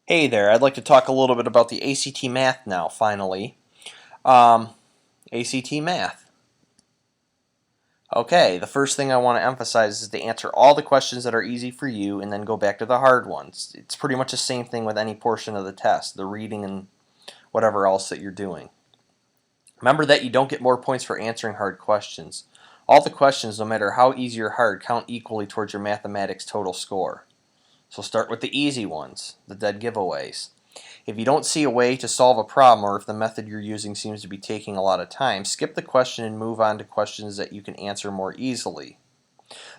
Hey there, I'd like to talk a little bit about the ACT Math now, finally. Um, ACT Math. Okay, the first thing I want to emphasize is to answer all the questions that are easy for you and then go back to the hard ones. It's pretty much the same thing with any portion of the test, the reading and whatever else that you're doing. Remember that you don't get more points for answering hard questions. All the questions, no matter how easy or hard, count equally towards your mathematics total score. So start with the easy ones, the dead giveaways. If you don't see a way to solve a problem, or if the method you're using seems to be taking a lot of time, skip the question and move on to questions that you can answer more easily.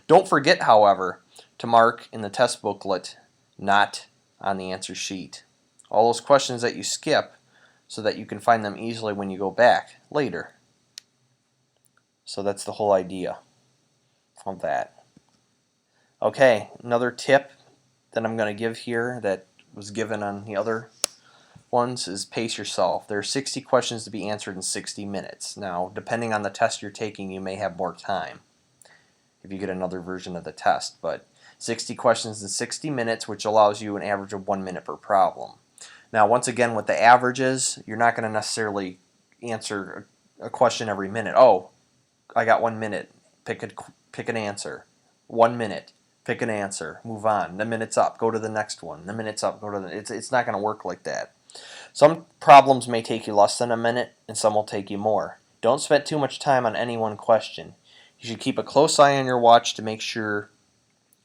Don't forget, however, to mark in the test booklet, not on the answer sheet, all those questions that you skip so that you can find them easily when you go back later. So that's the whole idea of that. Okay, another tip that I'm going to give here that was given on the other ones is pace yourself. There are 60 questions to be answered in 60 minutes. Now, depending on the test you're taking, you may have more time if you get another version of the test, but 60 questions in 60 minutes, which allows you an average of 1 minute per problem. Now, once again, with the averages, you're not going to necessarily answer a question every minute. Oh, I got 1 minute. Pick an answer. 1 minute. Pick an answer. Move on. The minute's up. Go to the next one. The minute's up. Go to the. It's not going to work like that. Some problems may take you less than a minute, and some will take you more. Don't spend too much time on any one question. You should keep a close eye on your watch to make sure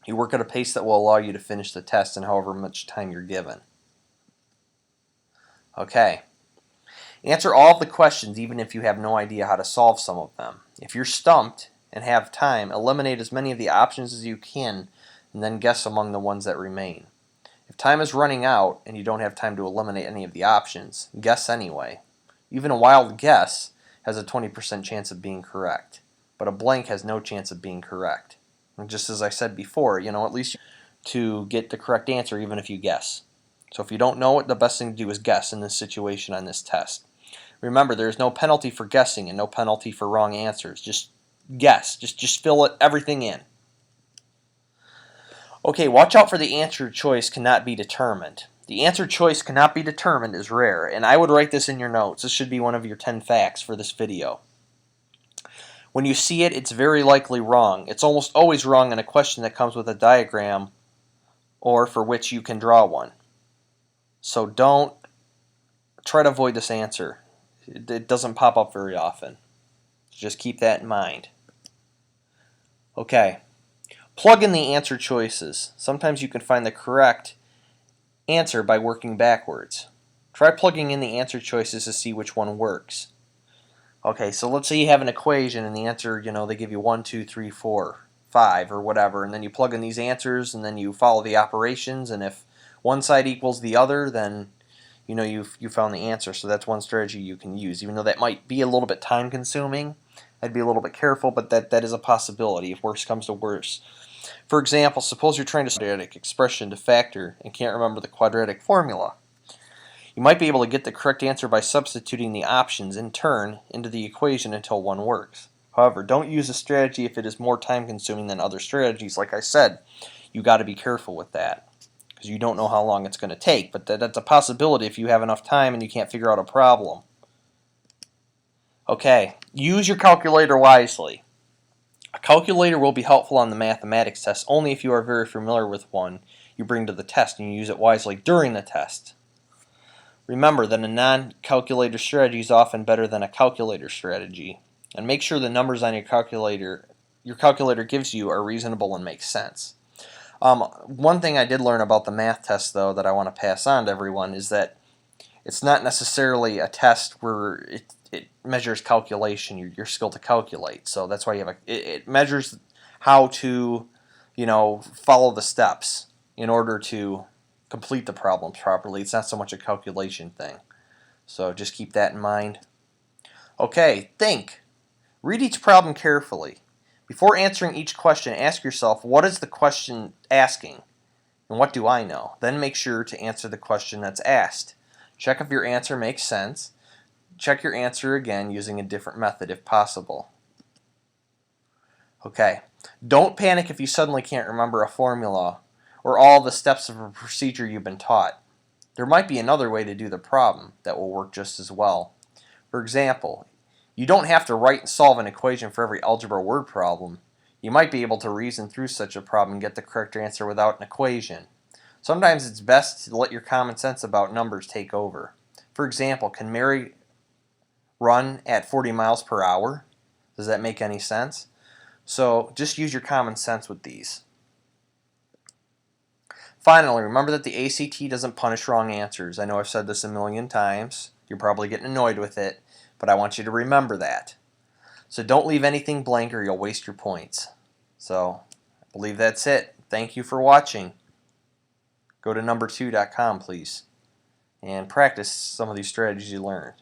you work at a pace that will allow you to finish the test in however much time you're given. Okay. Answer all of the questions even if you have no idea how to solve some of them. If you're stumped and have time, eliminate as many of the options as you can and then guess among the ones that remain. If time is running out and you don't have time to eliminate any of the options, guess anyway. Even a wild guess has a 20% chance of being correct, but a blank has no chance of being correct. And just as I said before, at least to get the correct answer even if you guess. So if you don't know it, the best thing to do is guess in this situation on this test. Remember, there is no penalty for guessing and no penalty for wrong answers. Just guess. Just fill everything in. Okay, watch out for the answer choice cannot be determined. The answer choice cannot be determined is rare, and I would write this in your notes. This should be one of your 10 facts for this video. When you see it, it's very likely wrong. It's almost always wrong in a question that comes with a diagram or for which you can draw one. So don't try to avoid this answer. It doesn't pop up very often. Just keep that in mind. Okay. Plug in the answer choices. Sometimes you can find the correct answer by working backwards. Try plugging in the answer choices to see which one works. Okay, so let's say you have an equation and the answer, they give you 1, 2, 3, 4, 5 or whatever, and then you plug in these answers and then you follow the operations, and if one side equals the other, then you found the answer. So that's one strategy you can use. Even though that might be a little bit time consuming, I'd be a little bit careful, but that is a possibility if worse comes to worse. For example, suppose you're trying to quadratic expression to factor and can't remember the quadratic formula. You might be able to get the correct answer by substituting the options in turn into the equation until one works. However, don't use a strategy if it is more time consuming than other strategies. Like I said, you got to be careful with that because you don't know how long it's going to take, but that's a possibility if you have enough time and you can't figure out a problem. Okay, use your calculator wisely. A calculator will be helpful on the mathematics test only if you are very familiar with one you bring to the test and you use it wisely during the test. Remember that a non-calculator strategy is often better than a calculator strategy, and make sure the numbers on your calculator gives you are reasonable and make sense. One thing I did learn about the math test, though, that I want to pass on to everyone is that it's not necessarily a test where it measures calculation, your skill to calculate. So that's why you have it measures how to, follow the steps in order to complete the problems properly. It's not so much a calculation thing. So just keep that in mind. Okay, think. Read each problem carefully. Before answering each question, ask yourself, what is the question asking? And what do I know? Then make sure to answer the question that's asked. Check if your answer makes sense. Check your answer again using a different method if possible. Okay, don't panic if you suddenly can't remember a formula or all the steps of a procedure you've been taught. There might be another way to do the problem that will work just as well. For example, you don't have to write and solve an equation for every algebra word problem. You might be able to reason through such a problem and get the correct answer without an equation. Sometimes it's best to let your common sense about numbers take over. For example, can Mary run at 40 miles per hour? Does that make any sense? So just use your common sense with these. Finally, remember that the ACT doesn't punish wrong answers. I know I've said this a million times. You're probably getting annoyed with it, but I want you to remember that. So don't leave anything blank or you'll waste your points. So I believe that's it. Thank you for watching. Go to number2.com, please, and practice some of these strategies you learned.